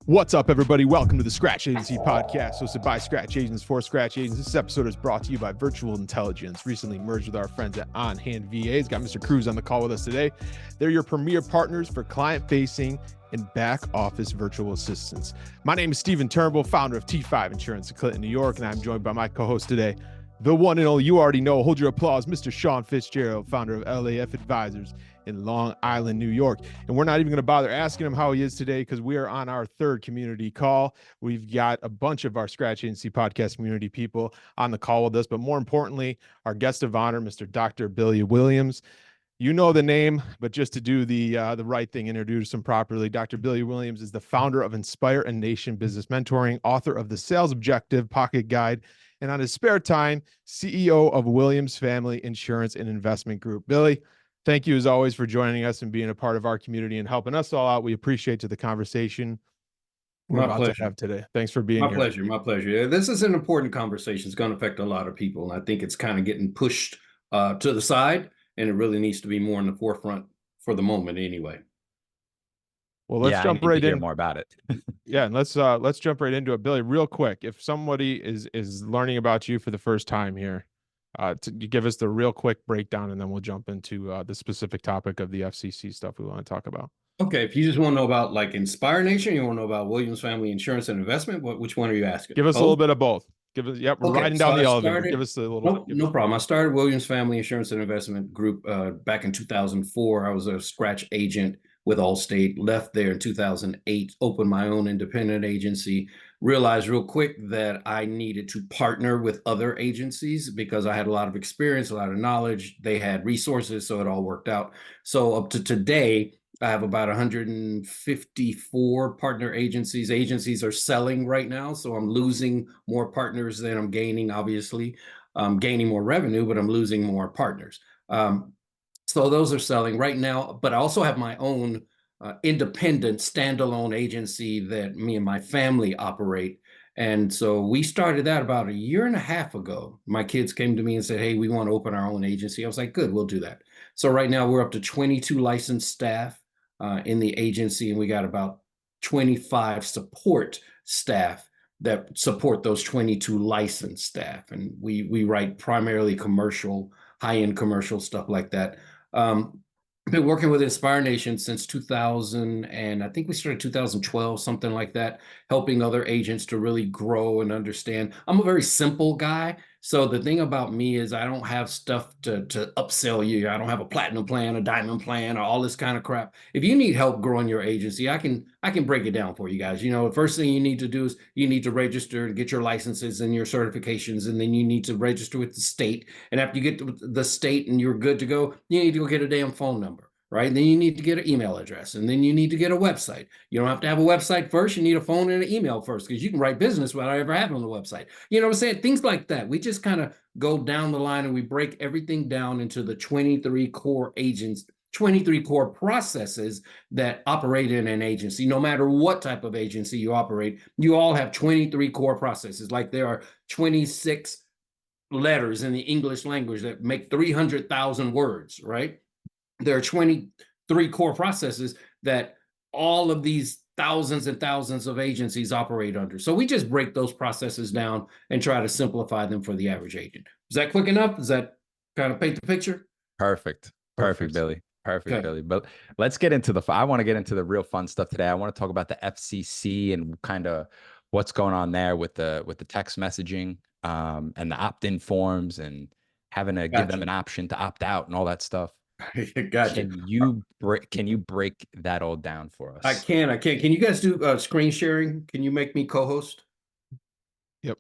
What's up, everybody? Welcome to the Scratch Agency podcast, hosted by Scratch Agents for Scratch Agents. This episode is brought to you by Virtual Intelligence, recently merged with our friends at On Hand VAs. Got Mr. Cruz on the call with us today. They're your premier partners for client-facing and back-office virtual assistants. My name is Stephen Turnbull, founder of T5 Insurance in Clinton, New York, and I'm joined by my co-host today, the one and only, you already know, hold your applause, Mr. Shawn Fitzgerald, founder of LAF Advisors in Long Island, New York. And we're not even going to bother asking him how he is today because we are on our third community call. We've got a bunch of our Scratch Agency podcast community people on the call with us, but more importantly, our guest of honor, Mr. Dr. Billy Williams. You know the name, but just to do the right thing, introduce him properly. Dr. Billy Williams is the founder of Inspire a Nation Business Mentoring, author of the Sales Objective Pocket Guide, and on his spare time, CEO of Williams Family Insurance and Investment Group. Billy, thank you as always for joining us and being a part of our community and helping us all out. We appreciate the conversation we're about to have today. Thanks for being here. My pleasure. This is an important conversation. It's going to affect a lot of people. And I think it's kind of getting pushed to the side, and it really needs to be more in the forefront for the moment anyway. Well, let's jump right in. More about it. Yeah, and let's jump right into it. Billy, real quick, if somebody is learning about you for the first time here, to give us the real quick breakdown, and then we'll jump into the specific topic of the FCC stuff we want to talk about. Okay, if you just want to know about like Inspire Nation, you want to know about Williams Family Insurance and Investment, which one are you asking? Give us a little bit of both. We're riding down the elevator. Give us a little. No problem. I started Williams Family Insurance and Investment Group back in 2004. I was a scratch agent with Allstate, left there in 2008, opened my own independent agency, realized real quick that I needed to partner with other agencies because I had a lot of experience, a lot of knowledge. They had resources, so it all worked out. So up to today, I have about 154 partner agencies. Agencies are selling right now, so I'm losing more partners than I'm gaining, obviously. I'm gaining more revenue, but I'm losing more partners. So those are selling right now, but I also have my own independent standalone agency that me and my family operate. And so we started that about 1.5 years ago. My kids came to me and said, hey, we want to open our own agency. I was like, good, we'll do that. So right now we're up to 22 licensed staff in the agency, and we got about 25 support staff that support those 22 licensed staff. And we write primarily commercial, high-end commercial stuff like that. I've been working with Inspire Nation since 2000, and I think we started 2012, something like that, helping other agents to really grow and understand. I'm a very simple guy. So the thing about me is I don't have stuff to upsell you. I don't have a platinum plan, a diamond plan, or all this kind of crap. If you need help growing your agency, I can break it down for you guys. You know, the first thing you need to do is you need to register and get your licenses and your certifications, and then you need to register with the state. And after you get to the state and you're good to go, you need to go get a damn phone number. Right? And then you need to get an email address, and then you need to get a website. You don't have to have a website first. You need a phone and an email first, because you can write business without ever having a website. You know what I'm saying? Things like that. We just kind of go down the line and we break everything down into the 23 core agents, 23 core processes that operate in an agency. No matter what type of agency you operate, you all have 23 core processes. Like there are 26 letters in the English language that make 300,000 words, right? There are 23 core processes that all of these thousands and thousands of agencies operate under. So we just break those processes down and try to simplify them for the average agent. Is that quick enough? Does that kind of paint the picture? Perfect, Billy. Perfect, okay. Billy. But let's get into I want to get into the real fun stuff today. I want to talk about the FCC and kind of what's going on there with the text messaging and the opt-in forms and having to give them an option to opt out and all that stuff. Gotcha. Can you break that all down for us? I can. Can you guys do screen sharing? Can you make me co-host? Yep.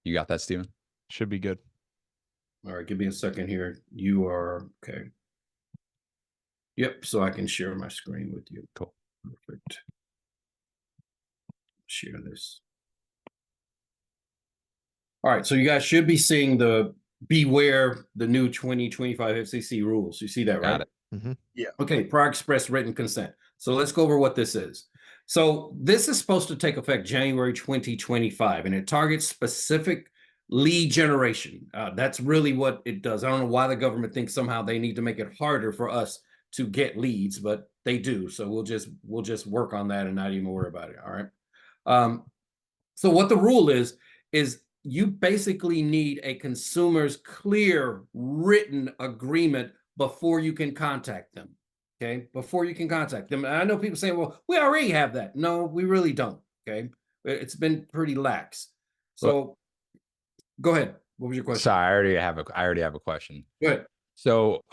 You got that, Steven? Should be good. All right, give me a second here. You are okay. Yep, so I can share my screen with you. Cool. Perfect. Share this. All right, so you guys should be seeing the new 2025 FCC rules. You see that, right? Got it. Mm-hmm. Yeah. Okay, prior express written consent. So let's go over what this is. So this is supposed to take effect January 2025, and it targets specific lead generation. That's really what it does. I don't know why the government thinks somehow they need to make it harder for us to get leads, but they do. So we'll just work on that and not even worry about it. All right. So what the rule is you basically need a consumer's clear written agreement before you can contact them. Okay, before you can contact them. And I know people saying, well, we already have that. No, we really don't. Okay, it's been pretty lax. So go ahead. What was your question? Sorry, I already have a question. Good. So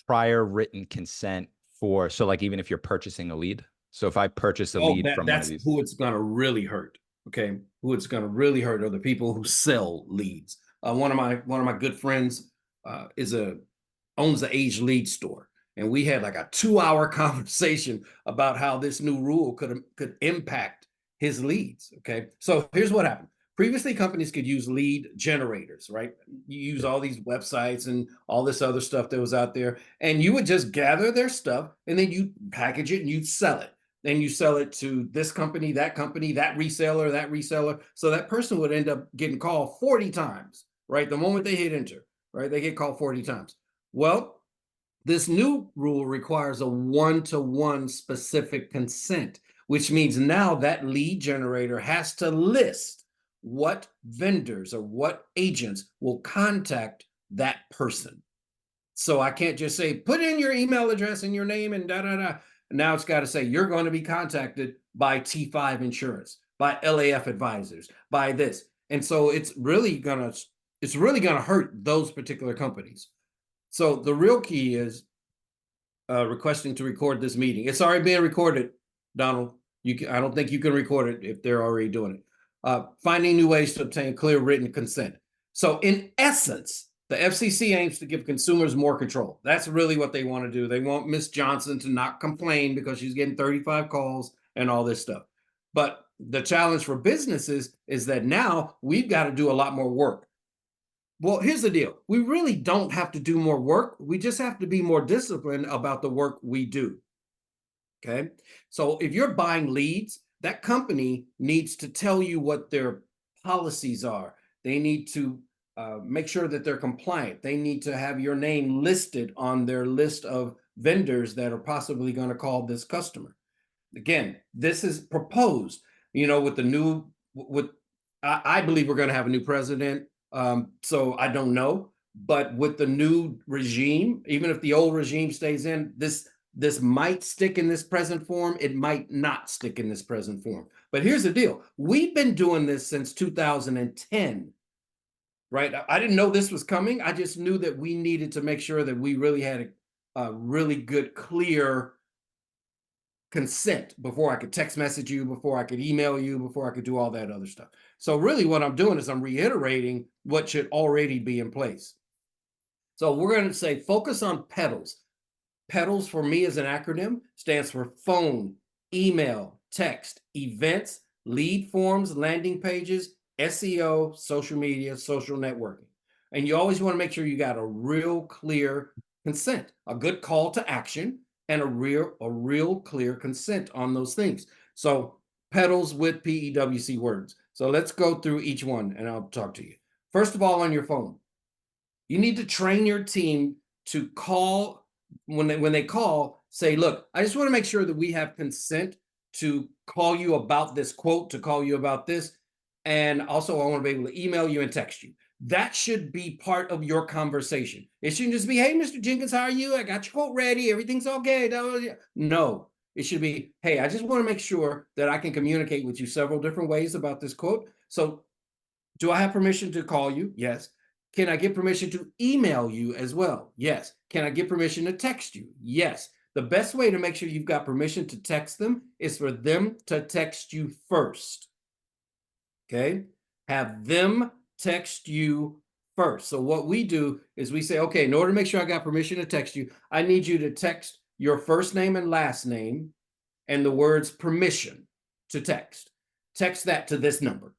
prior written consent for, so like even if you're purchasing a lead. So if I purchase a lead from one of these, who it's gonna really hurt. Okay, who it's gonna really hurt are the people who sell leads. One of my good friends owns the Age Lead store, and we had like a 2-hour conversation about how this new rule could impact his leads. Okay, so here's what happened. Previously, companies could use lead generators, right? You use all these websites and all this other stuff that was out there, and you would just gather their stuff, and then you package it and you sell it. Then you sell it to this company, that reseller, that reseller. So that person would end up getting called 40 times, right? The moment they hit enter, right? They get called 40 times. Well, this new rule requires a one-to-one specific consent, which means now that lead generator has to list what vendors or what agents will contact that person. So I can't just say, put in your email address and your name and da-da-da. Now it's got to say, you're going to be contacted by T5 Insurance, by LAF Advisors, by this. And so it's really going to hurt those particular companies. So the real key is requesting to record this meeting. It's already being recorded, Donald. I don't think you can record it if they're already doing it. Finding new ways to obtain clear written consent. So in essence, the FCC aims to give consumers more control. That's really what they want to do. They want Miss Johnson to not complain because she's getting 35 calls and all this stuff. But the challenge for businesses is that now we've got to do a lot more work. Well, here's the deal. We really don't have to do more work. We just have to be more disciplined about the work we do. Okay. So if you're buying leads, that company needs to tell you what their policies are. They need to make sure that they're compliant. They need to have your name listed on their list of vendors that are possibly going to call this customer. Again, this is proposed, with the new, I believe we're going to have a new president. So I don't know, but with the new regime, even if the old regime stays in, this might stick in this present form. It might not stick in this present form. But here's the deal. We've been doing this since 2010. Right? I didn't know this was coming. I just knew that we needed to make sure that we really had a really good, clear consent before I could text message you, before I could email you, before I could do all that other stuff. So really what I'm doing is I'm reiterating what should already be in place. So we're going to say focus on PEDALs. PEDALs for me is an acronym, stands for phone, email, text, events, lead forms, landing pages, SEO, social media, social networking. And you always want to make sure you got a real clear consent, a good call to action, and a real clear consent on those things. So PEDALs with PEWC words. So let's go through each one and I'll talk to you. First of all, on your phone, you need to train your team to call when they call, say, look, I just want to make sure that we have consent to call you about this quote, to call you about this. And also, I want to be able to email you and text you. That should be part of your conversation. It shouldn't just be, hey, Mr. Jenkins, how are you? I got your quote ready. Everything's okay. No, it should be, hey, I just want to make sure that I can communicate with you several different ways about this quote. So do I have permission to call you? Yes. Can I get permission to email you as well? Yes. Can I get permission to text you? Yes. The best way to make sure you've got permission to text them is for them to text you first. Okay, have them text you first. So what we do is we say, okay, in order to make sure I got permission to text you, I need you to text your first name and last name and the words permission to text. Text that to this number,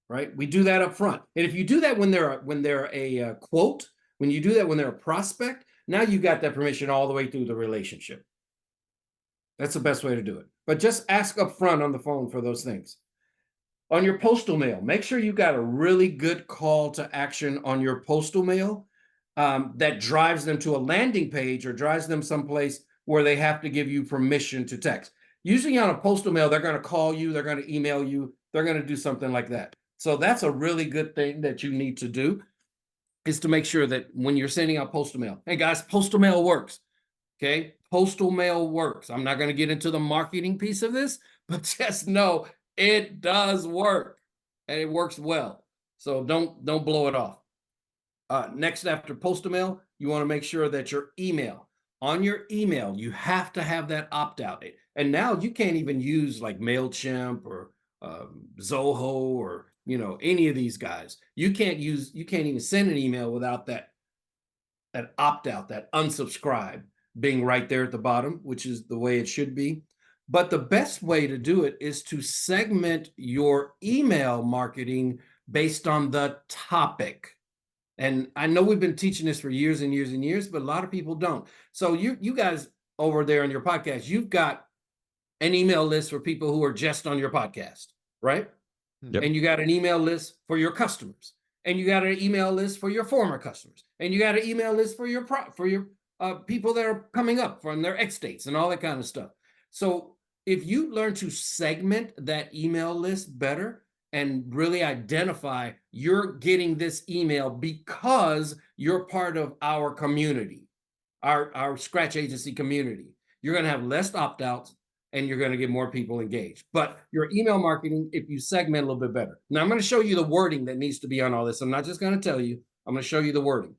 right? We do that up front. And if you do that when they're a quote, when you do that when they're a prospect, now you got that permission all the way through the relationship. That's the best way to do it. But just ask up front on the phone for those things. On your postal mail, make sure you got a really good call to action on your postal mail. that drives them to a landing page or drives them someplace where they have to give you permission to text. Usually on a postal mail, they're going to call you, they're going to email you, they're going to do something like that. So that's a really good thing that you need to do, is to make sure that when you're sending out postal mail, hey guys, postal mail works. Okay, postal mail works. I'm not going to get into the marketing piece of this, but just know it does work, and it works well. So don't blow it off. Next, after postal mail, you want to make sure that your email, on your email, you have to have that opt-out. And now you can't even use like MailChimp or Zoho or any of these guys. You can't even send an email without that opt-out, that unsubscribe being right there at the bottom, which is the way it should be. But the best way to do it is to segment your email marketing based on the topic. And I know we've been teaching this for years and years and years, but a lot of people don't. So you guys over there on your podcast, you've got an email list for people who are just on your podcast, right? Yep. And you got an email list for your customers, and you got an email list for your former customers, and you got an email list for your people that are coming up from their ex states and all that kind of stuff. So if you learn to segment that email list better and really identify you're getting this email because you're part of our community, our scratch agency community, you're going to have less opt-outs and you're going to get more people engaged. But your email marketing, if you segment a little bit better. Now I'm going to show you the wording that needs to be on all this. I'm not just going to tell you, I'm going to show you the wording.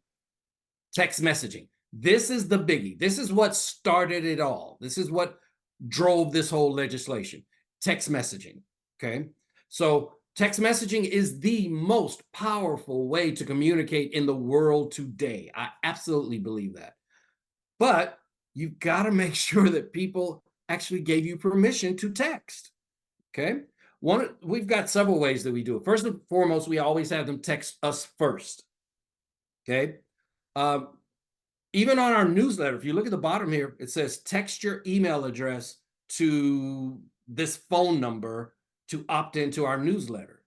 Text messaging. This is the biggie. This is what started it all. This is what drove this whole legislation. Text messaging. Okay. So text messaging is the most powerful way to communicate in the world today. I absolutely believe that. But you've got to make sure that people actually gave you permission to text. Okay. We've got several ways that we do it. First and foremost, we always have them text us first. Okay. Even on our newsletter, if you look at the bottom here, it says text your email address to this phone number to opt into our newsletter.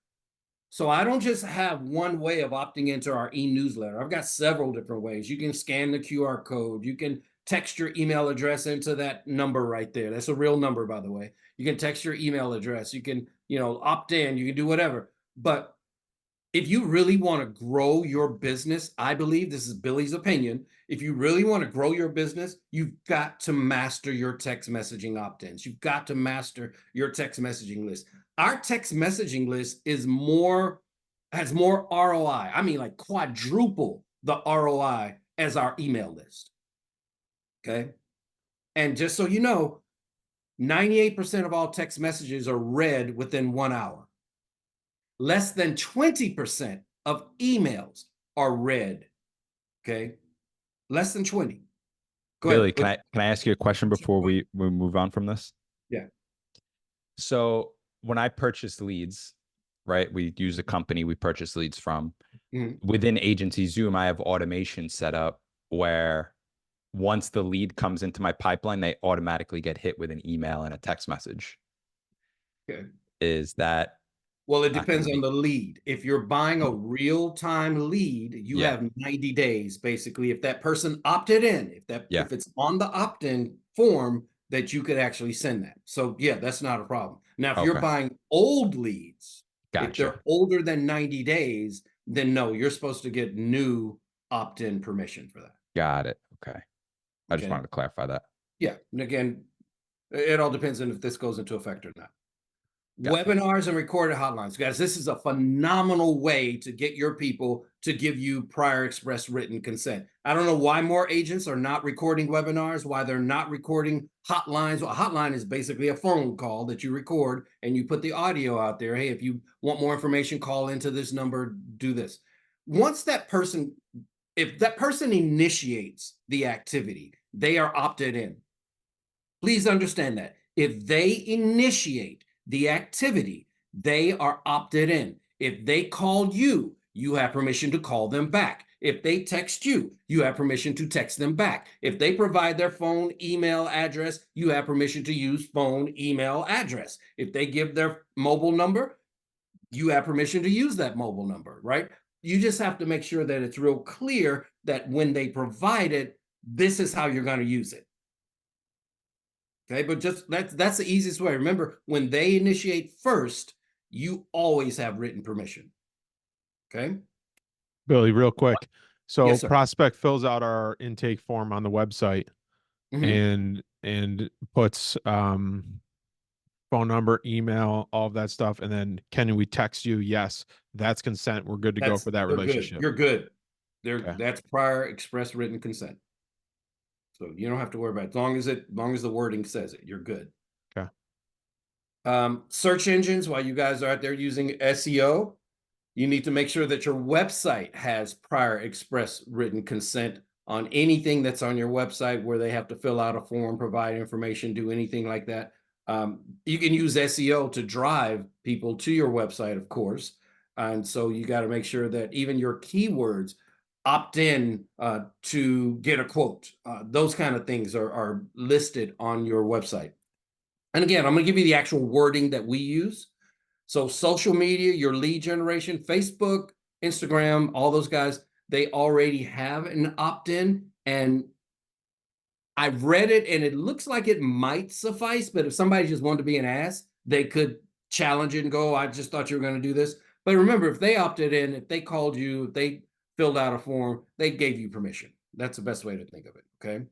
So I don't just have one way of opting into our e-newsletter. I've got several different ways. You can scan the QR code. You can text your email address into that number right there. That's a real number, by the way. You can text your email address. You can, opt in. You can do whatever. But if you really want to grow your business, I believe, this is Billy's opinion, if you really want to grow your business, you've got to master your text messaging opt-ins. You've got to master your text messaging list. Our text messaging list has more ROI. I mean, like quadruple the ROI as our email list. Okay. And just so you know, 98% of all text messages are read within 1 hour. Less than 20% of emails are read. Okay. Less than 20. Go Billy, ahead. can I ask you a question before we move on from this? Yeah. So when I purchase leads, right, we use a company we purchase leads from. Within Agency Zoom, I have automation set up where once the lead comes into my pipeline, they automatically get hit with an email and a text message. Okay. Is that? Well, it depends on the lead. If you're buying a real-time lead, you have 90 days, basically. If that person opted in, if it's on the opt-in form, that you could actually send that. So yeah, that's not a problem. Now, if you're buying old leads, if they're older than 90 days, then no, you're supposed to get new opt-in permission for that. Got it. Okay. I just wanted to clarify that. Yeah. And again, it all depends on if this goes into effect or not. Webinars and recorded hotlines. Guys, this is a phenomenal way to get your people to give you prior express written consent. I don't know why more agents are not recording webinars, why they're not recording hotlines. Well, a hotline is basically a phone call that you record and you put the audio out there. Hey, if you want more information, call into this number, do this. Once that person, if that person initiates the activity, they are opted in. Please understand that. If they initiate the activity, they are opted in. If they call you, you have permission to call them back. If they text you, you have permission to text them back. If they provide their phone, email address, you have permission to use phone, email address. If they give their mobile number, you have permission to use that mobile number, right? You just have to make sure that it's real clear that when they provide it, this is how you're going to use it. Okay, but just that's the easiest way. Remember, when they initiate first, you always have written permission. Okay. Billy, real quick. So Yes, sir. prospect fills out our intake form on the website and puts phone number, email, all of that stuff, and then can we text you? Yes, that's consent. We're good to go for that relationship. You're good. Okay. That's prior express written consent. So you don't have to worry about it. As long as the wording says it, you're good. Okay. Search engines, while you guys are out there using SEO, you need to make sure that your website has prior express written consent on anything that's on your website where they have to fill out a form, provide information, do anything like that. You can use SEO to drive people to your website, of course. And so you got to make sure that even your keywords opt in to get a quote. Those kind of things are listed on your website. And again, I'm going to give you the actual wording that we use. So social media, your lead generation, Facebook, Instagram, all those guys, they already have an opt-in. And I've read it and it looks like it might suffice, but if somebody just wanted to be an ass, they could challenge it and go, I just thought you were going to do this. But remember, if they opted in, if they called you, if they filled out a form, they gave you permission. That's the best way to think of it. Okay.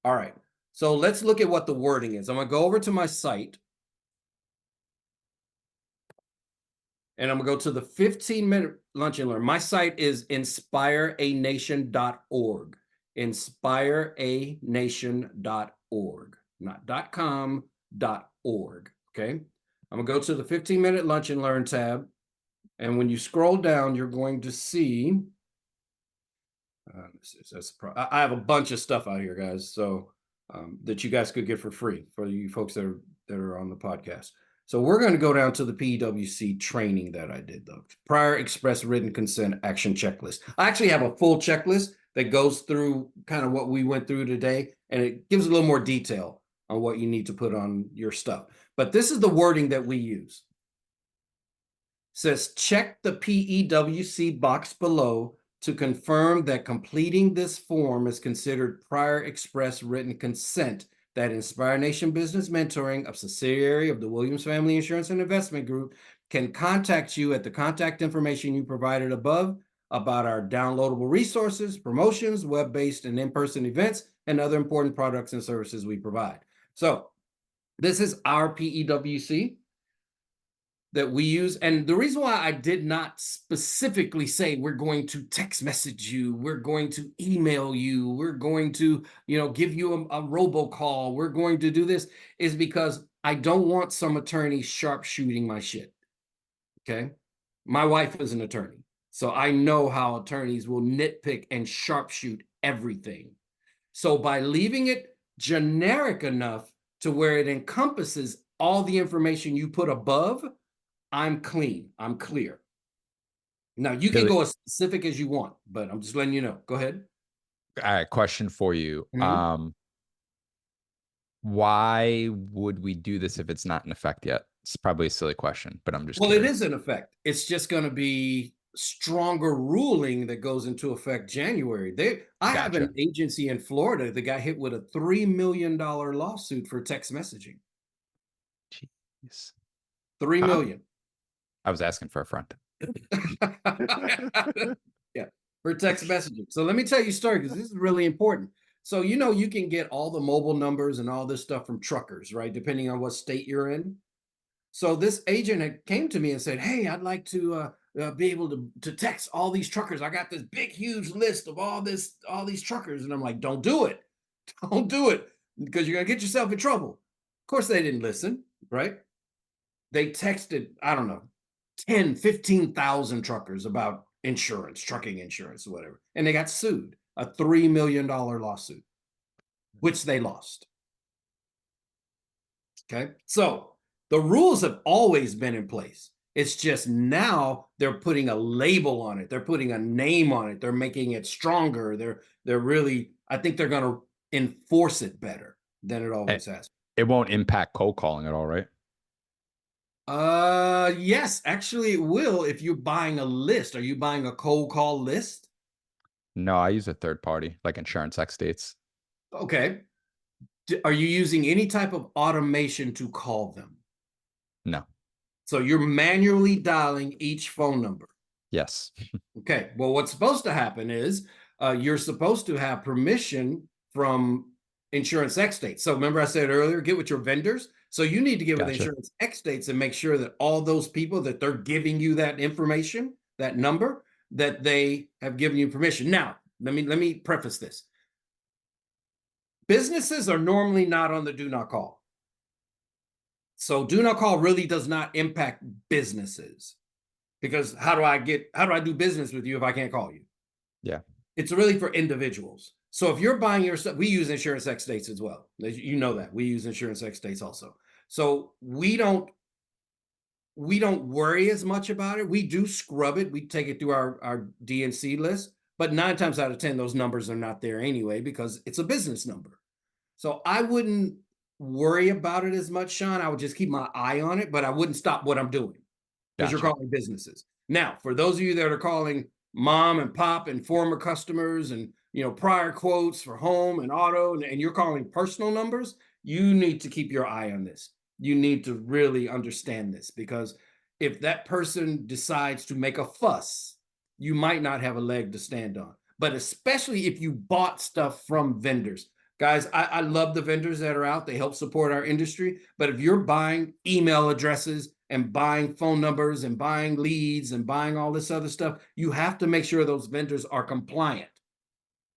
All right. So let's look at what the wording is. I'm going to go over to my site. And I'm going to go to the 15-minute lunch and learn. My site is inspireanation.org. Inspireanation.org. Not .com, .org. Okay. I'm going to go to the 15-minute lunch and learn tab. And when you scroll down, you're going to see, I have a bunch of stuff out here, guys. So that you guys could get for free for you folks that are on the podcast. So we're going to go down to the PEWC training that I did, though. Prior express written consent action checklist. I actually have a full checklist that goes through kind of what we went through today, and it gives a little more detail on what you need to put on your stuff. But this is the wording that we use. It says, check the PEWC box below to confirm that completing this form is considered prior express written consent that Inspire Nation Business Mentoring, a subsidiary of the Williams Family Insurance and Investment Group, can contact you at the contact information you provided above about our downloadable resources, promotions, web-based and in-person events, and other important products and services we provide. So this is our PEWC that we use. And the reason why I did not specifically say we're going to text message you, we're going to email you, we're going to, give you a robocall, we're going to do this, is because I don't want some attorney sharpshooting my shit. Okay. My wife is an attorney, so I know how attorneys will nitpick and sharpshoot everything. So by leaving it generic enough to where it encompasses all the information you put above, I'm clean. I'm clear. Now, you can go as specific as you want, but I'm just letting you know. Go ahead. All right, question for you. Why would we do this if it's not in effect yet? It's probably a silly question, but I'm just curious. It is in effect. It's just going to be stronger ruling that goes into effect January. I have an agency in Florida that got hit with a $3 million lawsuit for text messaging. Jeez. $3 million. I was asking for a front. Yeah, for text messaging. So let me tell you a story, because this is really important. So, you can get all the mobile numbers and all this stuff from truckers, right? Depending on what state you're in. So this agent came to me and said, hey, I'd like to be able to text all these truckers. I got this big, huge list of all these truckers. And I'm like, don't do it. Don't do it, because you're going to get yourself in trouble. Of course, they didn't listen, right? They texted, I don't know, 10, 15,000 truckers about insurance, trucking insurance, or whatever. And they got sued, a $3 million lawsuit, which they lost. Okay. So the rules have always been in place. It's just now they're putting a label on it. They're putting a name on it. They're making it stronger. They're really, I think they're going to enforce it better than it always has. It won't impact cold calling at all, right? Yes, actually it will if you're buying a list. Are you buying a cold call list? No, I use a third party, like Insurance X States. Okay. Are you using any type of automation to call them? No. So you're manually dialing each phone number. Yes. Okay. Well, what's supposed to happen is you're supposed to have permission from Insurance X States. So remember I said earlier, get with your vendors. So you need to get with Gotcha. Insurance X States and make sure that all those people that they're giving you that information, that number, that they have given you permission. Now, let me preface this. Businesses are normally not on the do not call. So do not call really does not impact businesses, because how do I do business with you if I can't call you? Yeah. It's really for individuals. So if you're buying your stuff, we use Insurance X States as well. You know that we use Insurance X States also. So we don't worry as much about it. We do scrub it. We take it through our DNC list, but 9 times out of 10, those numbers are not there anyway because it's a business number. So I wouldn't worry about it as much, Shawn. I would just keep my eye on it, but I wouldn't stop what I'm doing because you're Gotcha. calling businesses. Now, for those of you that are calling mom and pop and former customers and prior quotes for home and auto, and you're calling personal numbers, you need to keep your eye on this. You need to really understand this, because if that person decides to make a fuss, you might not have a leg to stand on. But especially if you bought stuff from vendors. Guys, I love the vendors that are out. They help support our industry. But if you're buying email addresses and buying phone numbers and buying leads and buying all this other stuff, you have to make sure those vendors are compliant,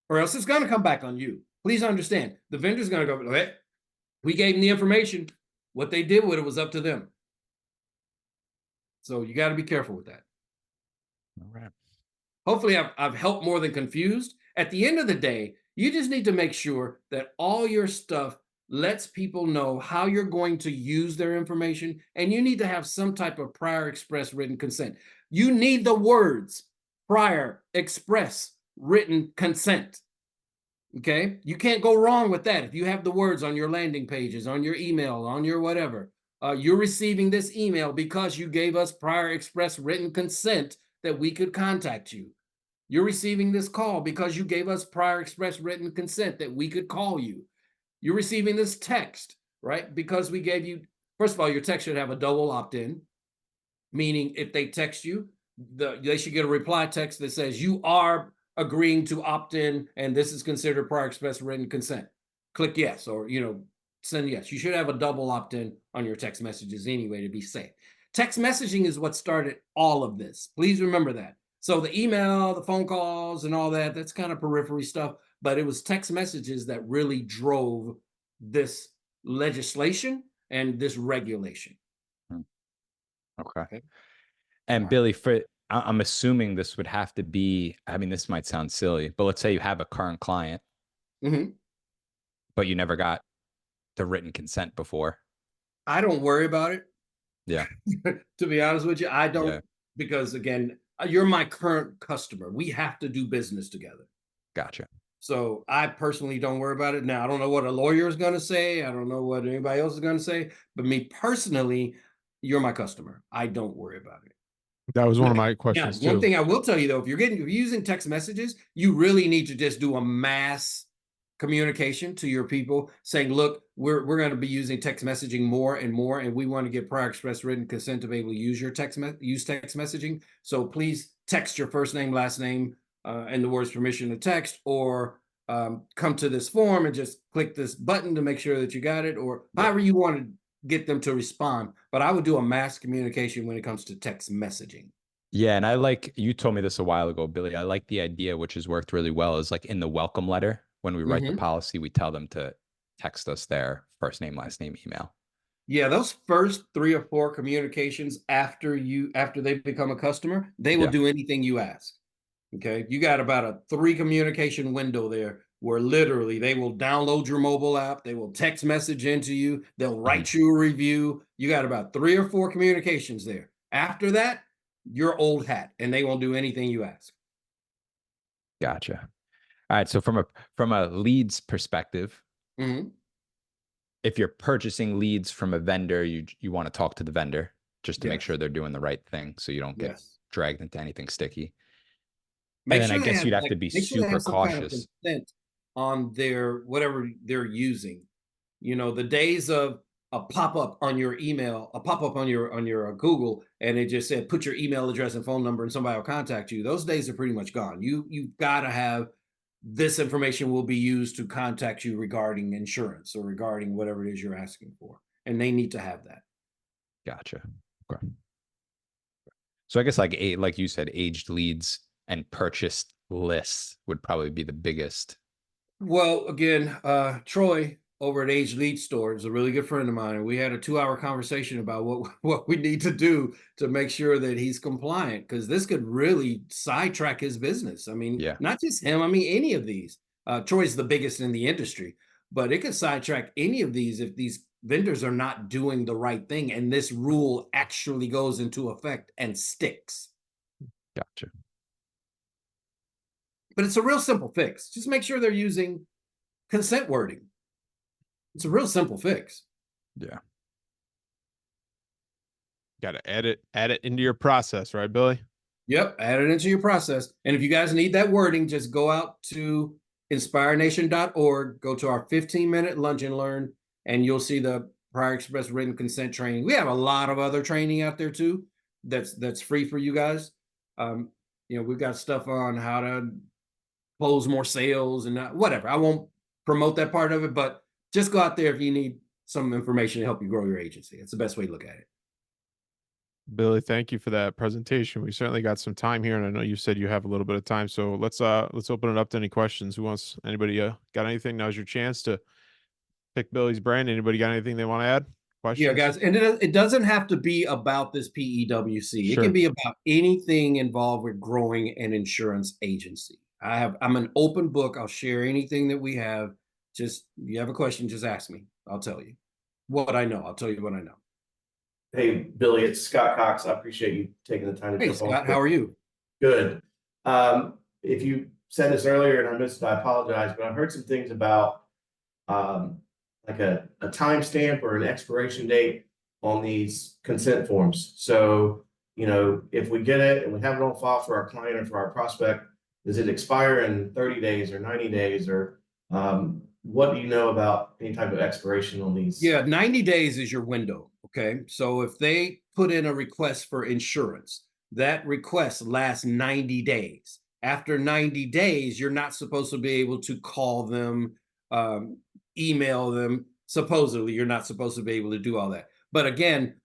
or else it's going to come back on you. Please understand, the vendor's going to go, hey, we gave them the information. What they did with it was up to them. So you got to be careful with that. All right. Hopefully I've helped more than confused. At the end of the day, you just need to make sure that all your stuff lets people know how you're going to use their information, and you need to have some type of prior express written consent. You need the words prior express written consent. Okay? You can't go wrong with that. If you have the words on your landing pages, on your email, on your whatever, you're receiving this email because you gave us prior express written consent that we could contact you. You're receiving this call because you gave us prior express written consent that we could call you. You're receiving this text, right? Because we gave you, first of all, your text should have a double opt-in, meaning if they text you, they should get a reply text that says you are agreeing to opt in and this is considered prior express written consent. Click yes, or send yes. You should have a double opt-in on your text messages anyway to be safe. Text messaging is what started all of this. Please remember that. So the email, the phone calls, and all that, that's kind of periphery stuff, but it was text messages that really drove this legislation and this regulation. Okay. Okay. And All Billy, I'm assuming this would have to be, I mean, this might sound silly, but let's say you have a current client, but you never got the written consent before. I don't worry about it. Yeah. To be honest with you, I don't, Yeah. because again, you're my current customer. We have to do business together. Gotcha. So I personally don't worry about it. Now, I don't know what a lawyer is going to say. I don't know what anybody else is going to say, but me personally, you're my customer. I don't worry about it. That was one of my questions One too. thing I will tell you though, if you're using text messages, you really need to just do a mass communication to your people saying, look, we're going to be using text messaging more and more, and we want to get prior express written consent to be able to use your text messaging. So please text your first name, last name, and the words permission to text, or come to this form and just click this button to make sure that you got it, or however you want to get them to respond. But I would do a mass communication when it comes to text messaging. Yeah. And you told me this a while ago, Billy, I like the idea, which has worked really well, is like in the welcome letter, when we write the policy, we tell them to text us their first name, last name, email. Yeah, those first 3 or 4 communications after they become a customer, they will do anything you ask. Okay, you got about a 3 communication window there where literally they will download your mobile app, they will text message into you, they'll write you a review. You got about 3 or 4 communications there. After that, you're old hat, and they won't do anything you ask. Gotcha. All right. So from a leads perspective, if you're purchasing leads from a vendor, you want to talk to the vendor just to make sure they're doing the right thing, so you don't get dragged into anything sticky. And then I guess you'd have to be make sure they super have some kind of cautious. consent on their whatever they're using. You know, the days of a pop-up on your email, a pop-up on your Google, and it just said put your email address and phone number and somebody will contact you. Those days are pretty much gone. You've got to have this information will be used to contact you regarding insurance or regarding whatever it is you're asking for. And they need to have that. Gotcha. Okay. So I guess like you said, aged leads and purchased lists would probably be the biggest. Well, again, Troy over at Age Lead Store is a really good friend of mine. And we had a 2-hour conversation about what we need to do to make sure that he's compliant, because this could really sidetrack his business. I mean, Yeah. not just him. I mean, any of these. Troy's the biggest in the industry, but it could sidetrack any of these if these vendors are not doing the right thing and this rule actually goes into effect and sticks. Gotcha. But it's a real simple fix. Just make sure they're using consent wording. It's a real simple fix. Yeah. Got to add it into your process, right, Billy? Yep, add it into your process. And if you guys need that wording, just go out to inspirenation.org, go to our 15-minute lunch and learn, and you'll see the prior express written consent training. We have a lot of other training out there too that's free for you guys. You know, we've got stuff on how to close more sales and whatever. I won't promote that part of it, but just go out there if you need some information to help you grow your agency. It's the best way to look at it. Billy, thank you for that presentation. We certainly got some time here, and I know you said you have a little bit of time, so let's open it up to any questions. Anybody got anything? Now's your chance to pick Billy's brain. Anybody got anything they want to add? Questions? Yeah, guys, and it doesn't have to be about this PEWC. Sure. It can be about anything involved with growing an insurance agency. I'm an open book. I'll share anything that we have. Just you have a question, just ask me. I'll tell you what I know. I'll tell you what I know. Hey, Billy, it's Scott Cox. I appreciate you taking the time to Hey, Scott, how are you? Good. If you said this earlier and I missed it, I apologize, but I've heard some things about like a timestamp or an expiration date on these consent forms. So, you know, if we get it and we have it on file for our client or for our prospect, does it expire in 30 days or 90 days or what do you know about any type of expiration on these? Yeah, 90 days is your window. Okay. So if they put in a request for insurance, that request lasts 90 days. After 90 days, you're not supposed to be able to call them, email them. Supposedly, you're not supposed to be able to do all that. But again,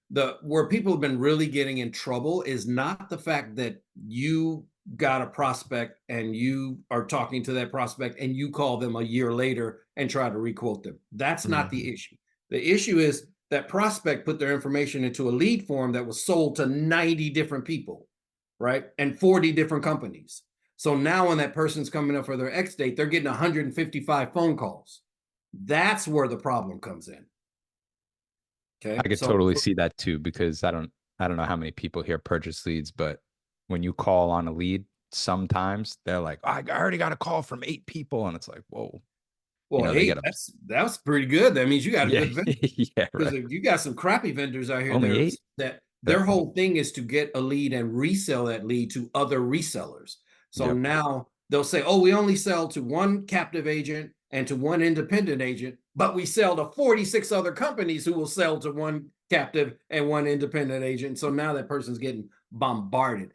where people have been really getting in trouble is not the fact that you got a prospect and you are talking to that prospect and you call them a year later and try to requote them. That's not the issue. The issue is that prospect put their information into a lead form that was sold to 90 different people, right? And 40 different companies. So now when that person's coming up for their X date, they're getting 155 phone calls. That's where the problem comes in. Okay. I could totally see that too, because I don't know how many people hear purchase leads, but when you call on a lead, sometimes they're like, oh, I already got a call from 8 people. And it's like, whoa. Well, you know, that's pretty good. That means you got a good vendor. Yeah, because right. if you got some crappy vendors out here Only 8? that their whole thing is to get a lead and resell that lead to other resellers. So now they'll say, oh, we only sell to one captive agent and to one independent agent, but we sell to 46 other companies who will sell to one captive and one independent agent. So now that person's getting bombarded.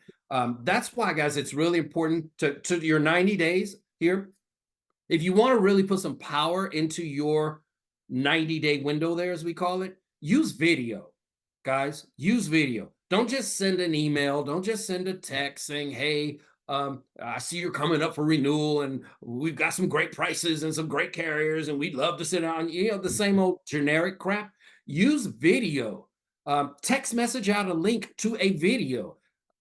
That's why, guys, it's really important to your 90 days here. If you want to really put some power into your 90-day window there, as we call it, use video, guys. Use video. Don't just send an email. Don't just send a text saying, hey, I see you're coming up for renewal and we've got some great prices and some great carriers and we'd love to sit on, you know, the same old generic crap. Use video. Text message out a link to a video.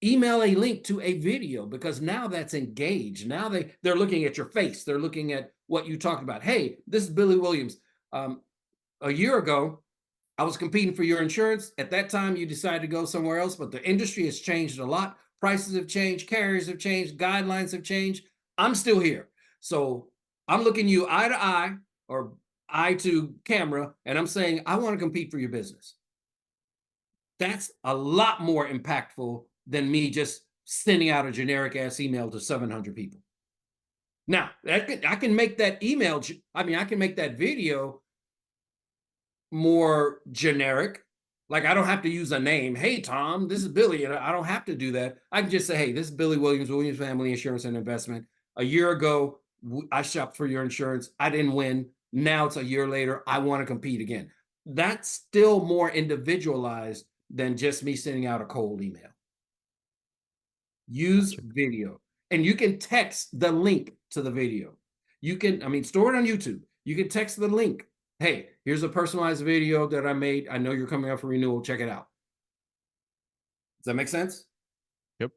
Email a link to a video, because now that's engaged. Now they're looking at your face. They're looking at what you talked about. Hey, this is Billy Williams. A year ago, I was competing for your insurance. At that time, you decided to go somewhere else, but the industry has changed a lot. Prices have changed, carriers have changed, guidelines have changed. I'm still here. So I'm looking you eye to eye or eye to camera, and I'm saying, I want to compete for your business. That's a lot more impactful than me just sending out a generic ass email to 700 people. Now, I can make that email, I mean, I can make that video more generic. Like, I don't have to use a name. Hey, Tom, this is Billy. And I don't have to do that. I can just say, hey, this is Billy Williams, Williams Family Insurance and Investment. A year ago, I shopped for your insurance. I didn't win. Now it's a year later. I want to compete again. That's still more individualized than just me sending out a cold email. Use video. And you can text the link to the video. You can, I mean, store it on YouTube. You can text the link. Hey, here's a personalized video that I made. I know you're coming up for renewal. Check it out. Does that make sense? Yep.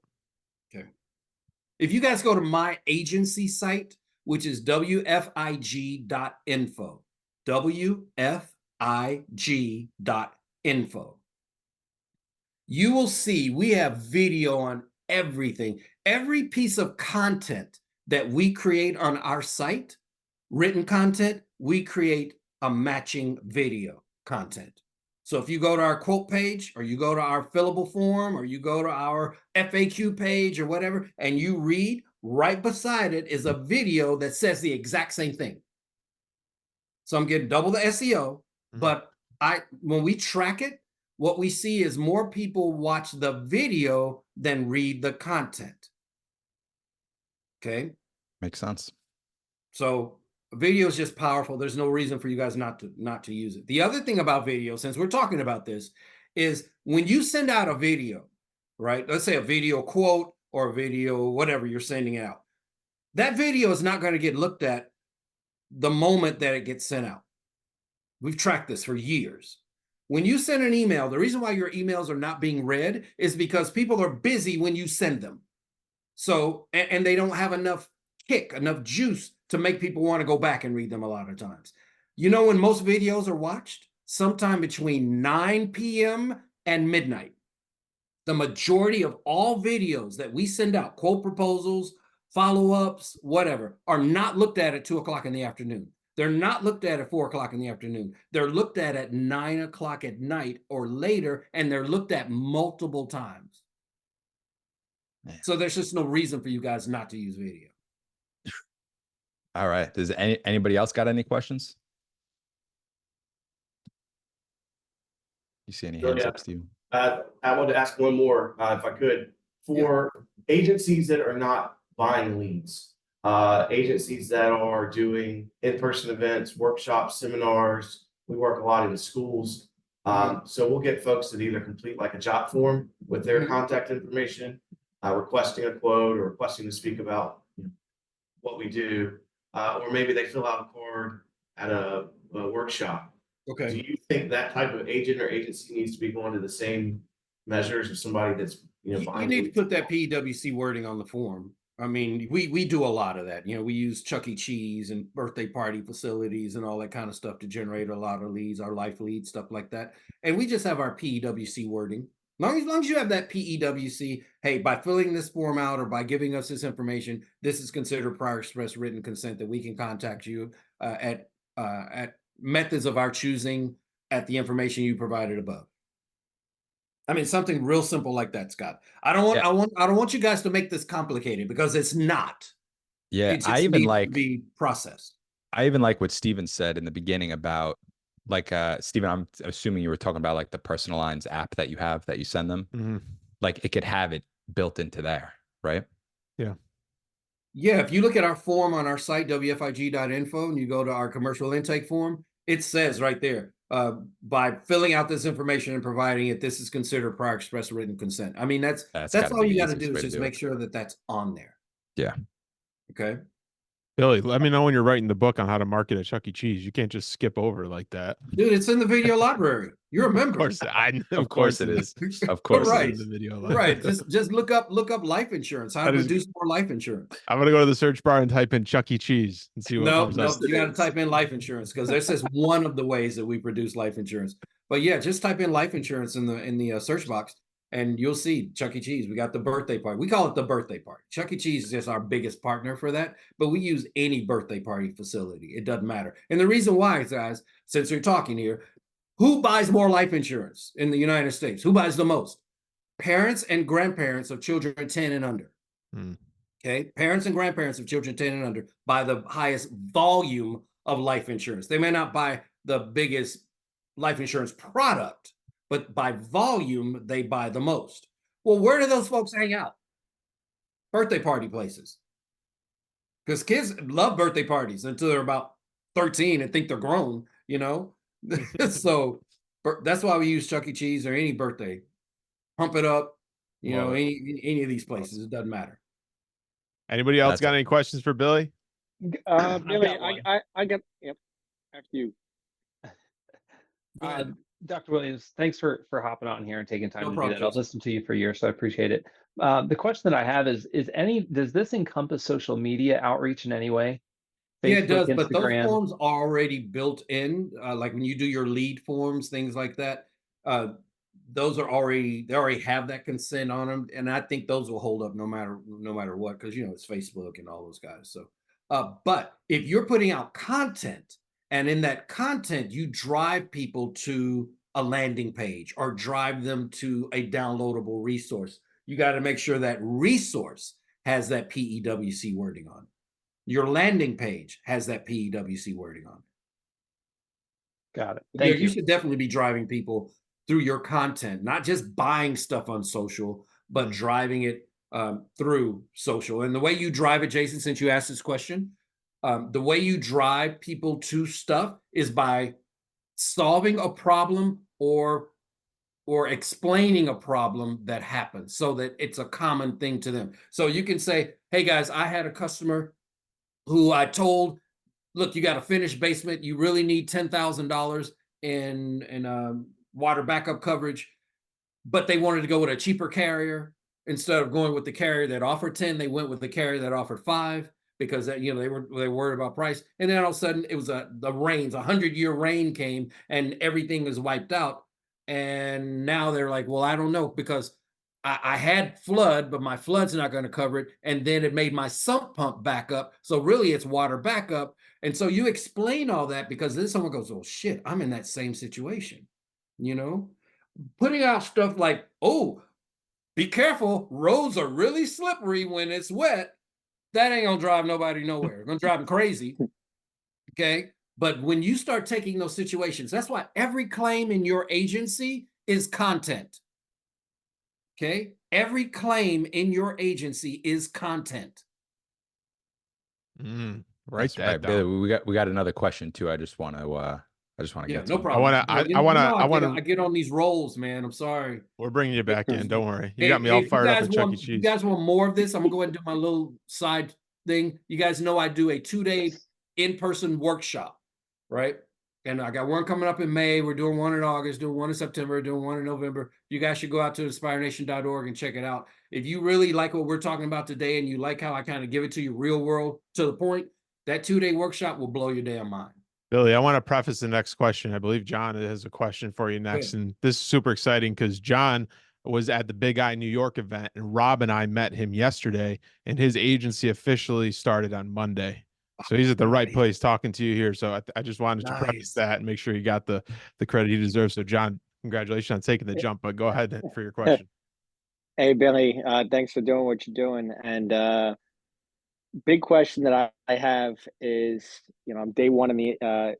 Okay. If you guys go to my agency site, which is wfig.info, wfig.info, you will see we have video on everything. Every piece of content that we create on our site, written content, we create a matching video content. So if you go to our quote page, or you go to our fillable form, or you go to our FAQ page or whatever, and you read, right beside it is a video that says the exact same thing. So I'm getting double the SEO, but when we track it, what we see is more people watch the video than read the content. Okay. Makes sense. So video is just powerful. There's no reason for you guys not to use it. The other thing about video, since we're talking about this, is when you send out a video, right? Let's say a video quote or a video, whatever you're sending out. That video is not going to get looked at the moment that it gets sent out. We've tracked this for years. When you send an email, the reason why your emails are not being read is because people are busy when you send them. So, and they don't have enough kick, enough juice to make people want to go back and read them a lot of times. You know when most videos are watched? Sometime between 9 p.m. and midnight. The majority of all videos that we send out, quote proposals, follow-ups, whatever, are not looked at 2 o'clock in the afternoon. They're not looked at 4 o'clock in the afternoon. They're looked at 9 o'clock at night or later, and they're looked at multiple times. Man. So there's just no reason for you guys not to use video. All right. Does anybody else got any questions? You see any hands up, Steve? I wanted to ask one more, if I could, for agencies that are not buying leads, agencies that are doing in-person events, workshops, seminars. We work a lot in the schools. So we'll get folks that either complete like a job form with their contact information, requesting a quote or requesting to speak about what we do, or maybe they fill out a card at a workshop. Okay. Do you think that type of agent or agency needs to be going to the same measures of somebody that's, you need to put that PEWC wording on the form. I mean, we do a lot of that. You know, we use Chuck E. Cheese and birthday party facilities and all that kind of stuff to generate a lot of leads, our life leads, stuff like that. And we just have our PEWC wording. As long as you have that PEWC, hey, by filling this form out or by giving us this information, this is considered prior express written consent that we can contact you at methods of our choosing at the information you provided above. I mean, something real simple like that, Scott. I don't want you guys to make this complicated because it's not. Yeah, it just needs to be processed. I even like what Steven said in the beginning about like Steven, I'm assuming you were talking about like the personal lines app that you have that you send them. Like it could have it built into there, right? Yeah. Yeah, if you look at our form on our site, wfig.info, and you go to our commercial intake form, it says right there, by filling out this information and providing it, this is considered prior express written consent. I mean, that's all you got to do is just make sure that that's on there. Yeah. Okay. Billy, let me know when you're writing the book on how to market at Chuck E. Cheese. You can't just skip over like that. Dude, it's in the video library. You're a member. Of course it is. Of course right. it is. The video right. Just look up life insurance. How to produce more life insurance. I'm gonna go to the search bar and type in Chuck E. Cheese and see what comes up. No, you got to type in life insurance because this is one of the ways that we produce life insurance. But yeah, just type in life insurance in the search box. And you'll see Chuck E. Cheese. We got the birthday party. We call it the birthday party. Chuck E. Cheese is just our biggest partner for that. But we use any birthday party facility. It doesn't matter. And the reason why, guys, since you're talking here, who buys more life insurance in the United States? Who buys the most? parents and grandparents of children 10 and under. Okay, parents and grandparents of children 10 and under buy the highest volume of life insurance. They may not buy the biggest life insurance product, but by volume, they buy the most. Well, where do those folks hang out? Birthday party places. Because kids love birthday parties until they're about 13 and think they're grown, you know? So that's why we use Chuck E. Cheese or any birthday. Pump it up, you know, any of these places. It doesn't matter. Anybody else got any questions for Billy? Billy, I got, yep, after you. Dr. Williams, thanks for hopping on here and taking time to do that. I'll listen to you for years, so I appreciate it. The question that I have is does this encompass social media outreach in any way? Facebook, yeah, it does, Instagram? But those forms are already built in. Like when you do your lead forms, things like that, those are they already have that consent on them. And I think those will hold up no matter what, because, you know, it's Facebook and all those guys. So, but if you're putting out content, and in that content, you drive people to a landing page or drive them to a downloadable resource, you got to make sure that resource has that PEWC wording on it. Your landing page has that PEWC wording on it. Got it. Thank you. You should definitely be driving people through your content, not just buying stuff on social, but driving it through social. And the way you drive it, Jason, since you asked this question, the way you drive people to stuff is by solving a problem or explaining a problem that happens so that it's a common thing to them. So you can say, hey guys, I had a customer who I told, look, you got a finished basement. You really need $10,000 in water backup coverage, but they wanted to go with a cheaper carrier. Instead of going with the carrier that offered 10, they went with the carrier that offered 5. Because you know they were worried about price, and then all of a sudden it was the rains, 100-year rain came, and everything was wiped out. And now they're like, well, I don't know, because I had flood, but my flood's not going to cover it, and then it made my sump pump back up. So really, it's water backup. And so you explain all that, because then someone goes, oh shit, I'm in that same situation. You know, putting out stuff like, oh, be careful, roads are really slippery when it's wet. That ain't gonna drive nobody nowhere. It's gonna drive them crazy. Okay. But when you start taking those situations, that's why every claim in your agency is content. Okay. Every claim in your agency is content. Right. Billy, we got another question too. I just want to get to no problem. I want to get on these rolls, man. I'm sorry. We're bringing you back in. Don't worry. You got me all fired up with Chuck E. Cheese. You guys want more of this? I'm gonna go ahead and do my little side thing. You guys know I do a 2-day in-person workshop, right? And I got one coming up in May. We're doing one in August, doing one in September, doing one in November. You guys should go out to inspiration.org and check it out. If you really like what we're talking about today and you like how I kind of give it to you real world to the point, that 2-day workshop will blow your damn mind. Billy, I want to preface the next question. I believe John has a question for you next. And this is super exciting because John was at the Big Eye New York event, and Rob and I met him yesterday, and his agency officially started on Monday. So he's at the right place talking to you here. So I just wanted to preface that and make sure you got the credit he deserves. So John, congratulations on taking the jump, but go ahead for your question. Hey, Billy, thanks for doing what you're doing. And big question that I have is, you know, I'm day one in the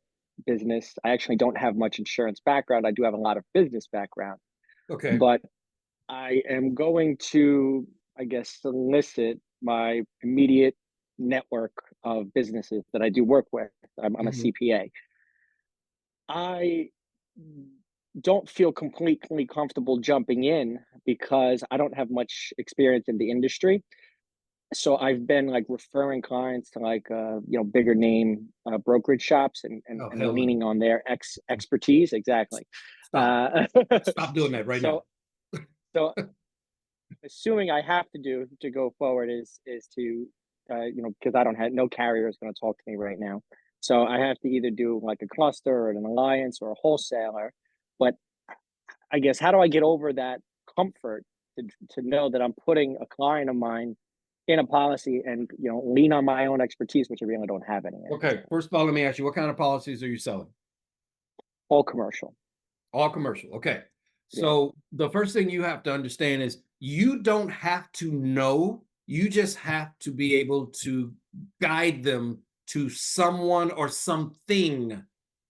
business. I actually don't have much insurance background. I do have a lot of business background. Okay. But I am going to, I guess, solicit my immediate network of businesses that I do work with. I'm a CPA. I don't feel completely comfortable jumping in because I don't have much experience in the industry. So I've been like referring clients to like you know, bigger name brokerage shops and leaning on their expertise. Exactly. Stop doing that right now. So assuming I have to go forward is to you know, because I don't have no carrier is going to talk to me right now. So I have to either do like a cluster or an alliance or a wholesaler. But I guess, how do I get over that comfort to know that I'm putting a client of mine in a policy and, you know, lean on my own expertise, which I really don't have any. Okay. First of all, let me ask you, what kind of policies are you selling? All commercial. All commercial. Okay. So the first thing you have to understand is you don't have to know, you just have to be able to guide them to someone or something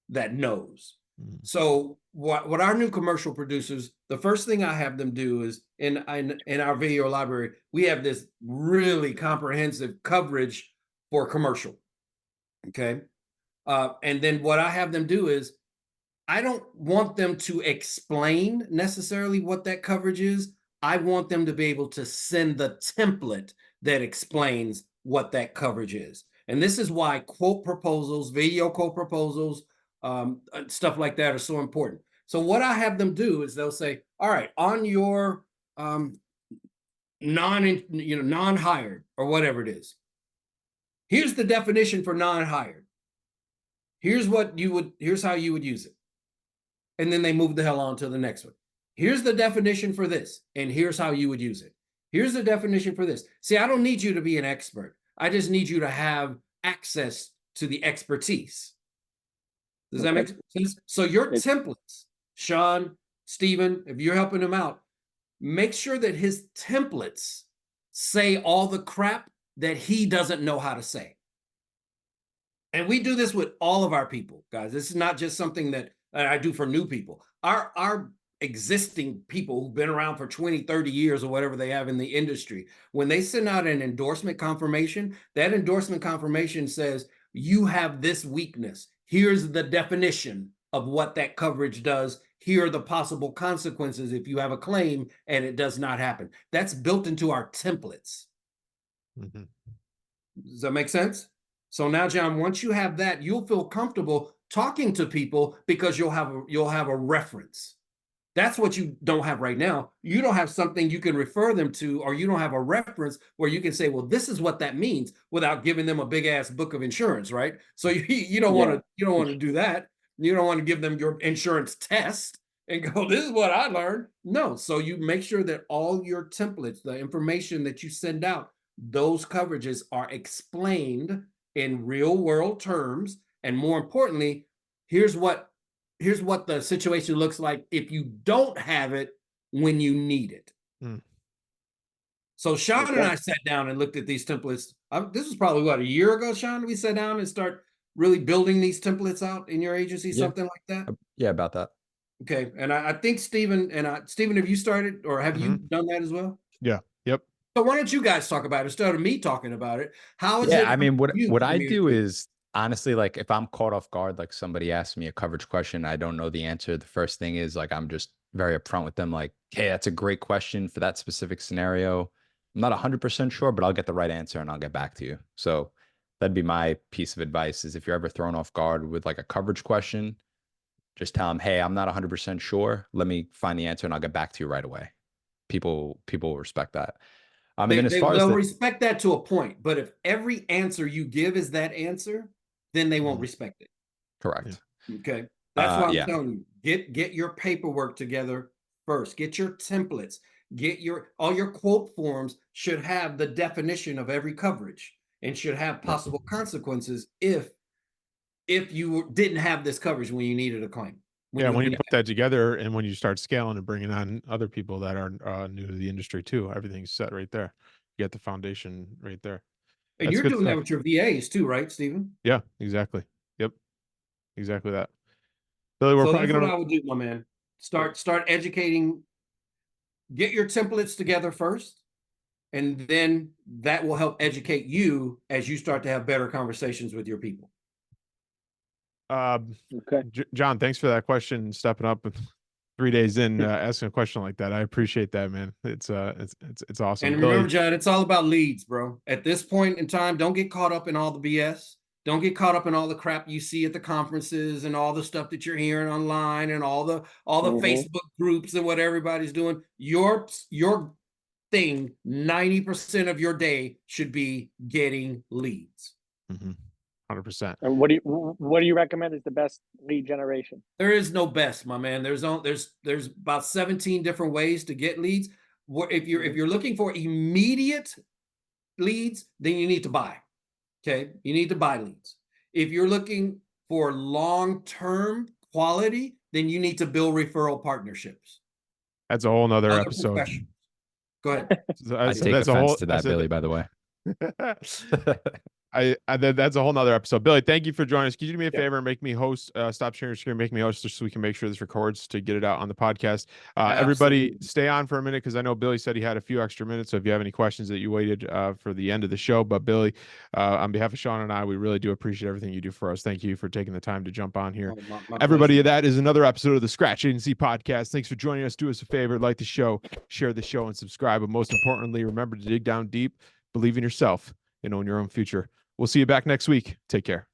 that knows. So what our new commercial producers, the first thing I have them do is in our video library, we have this really comprehensive coverage for commercial. Okay. And then what I have them do is I don't want them to explain necessarily what that coverage is. I want them to be able to send the template that explains what that coverage is. And this is why quote proposals, video quote proposals, stuff like that are so important. So what I have them do is they'll say, all right, on your non-hired or whatever it is, here's the definition for non-hired. Here's how you would use it. And then they move the hell on to the next one. Here's the definition for this, and here's how you would use it. Here's the definition for this. See, I don't need you to be an expert. I just need you to have access to the expertise. Does that make sense? So your templates, Shawn, Stephen, if you're helping him out, make sure that his templates say all the crap that he doesn't know how to say. And we do this with all of our people, guys. This is not just something that I do for new people. Our existing people who've been around for 20, 30 years or whatever they have in the industry, when they send out an endorsement confirmation, that endorsement confirmation says, you have this weakness. Here's the definition of what that coverage does. Here are the possible consequences if you have a claim and it does not happen. That's built into our templates. Mm-hmm. Does that make sense? So now, John, once you have that, you'll feel comfortable talking to people because you'll have a reference. That's what you don't have right now. You don't have something you can refer them to, or you don't have a reference where you can say, well, this is what that means without giving them a big ass book of insurance, right? So you don't want to do that. You don't want to give them your insurance test and go, this is what I learned. No. So you make sure that all your templates, the information that you send out, those coverages are explained in real world terms. And more importantly, here's what the situation looks like if you don't have it when you need it. So Shawn and I sat down and looked at these templates. This was probably a year ago, Shawn, we sat down and start really building these templates out in your agency, something like that. Yeah, about that. Okay. And I think Stephen, have you started or have you done that as well? Yeah. Yep. So why don't you guys talk about it instead of me talking about it? How is it? I mean, what I do is honestly, like if I'm caught off guard, like somebody asks me a coverage question, I don't know the answer. The first thing is like, I'm just very upfront with them. Like, hey, that's a great question for that specific scenario. I'm not 100% sure, but I'll get the right answer and I'll get back to you. So that'd be my piece of advice is if you're ever thrown off guard with like a coverage question, just tell them, hey, I'm not 100% sure. Let me find the answer and I'll get back to you right away. People will respect that. They'll respect that to a point, but if every answer you give is that answer, then they won't respect it. Correct. Okay. That's why I'm telling you, get your paperwork together first. Get your templates. All your quote forms should have the definition of every coverage and should have possible consequences if you didn't have this coverage when you needed a claim. When you put that together and when you start scaling and bringing on other people that are new to the industry too, everything's set right there. You get the foundation right there. And that's you're doing that with your VAs too, right, Stephen? Yeah, exactly. Yep. Exactly that. Billy, we're probably what I would do, my man. Start educating, get your templates together first, and then that will help educate you as you start to have better conversations with your people. Okay. John, thanks for that question. Stepping up 3 days in, asking a question like that. I appreciate that, man. It's awesome. And remember, John, it's all about leads, bro. At this point in time, don't get caught up in all the BS. Don't get caught up in all the crap you see at the conferences and all the stuff that you're hearing online and all the Facebook groups and what everybody's doing. Your thing, 90% of your day should be getting leads. 100%. And what do you recommend is the best lead generation? There is no best, my man. There's about 17 different ways to get leads. If you're looking for immediate leads, then you need to buy. Okay, you need to buy leads. If you're looking for long-term quality, then you need to build referral partnerships. That's a whole nother Other episode. professions. Go ahead. I take offense to that, Billy, by the way. That's a whole nother episode. Billy, thank you for joining us. Could you do me a Yeah. favor and make me host? Stop sharing your screen, make me host, just so we can make sure this records to get it out on the podcast. Everybody, Absolutely. stay on for a minute because I know Billy said he had a few extra minutes. So if you have any questions that you waited for the end of the show, but Billy, on behalf of Shawn and I, we really do appreciate everything you do for us. Thank you for taking the time to jump on here. Oh, my Everybody, pleasure. that is another episode of the Scratch Agency Podcast. Thanks for joining us. Do us a favor, like the show, share the show, and subscribe. But most importantly, remember to dig down deep, believe in yourself, and own your own future. We'll see you back next week. Take care.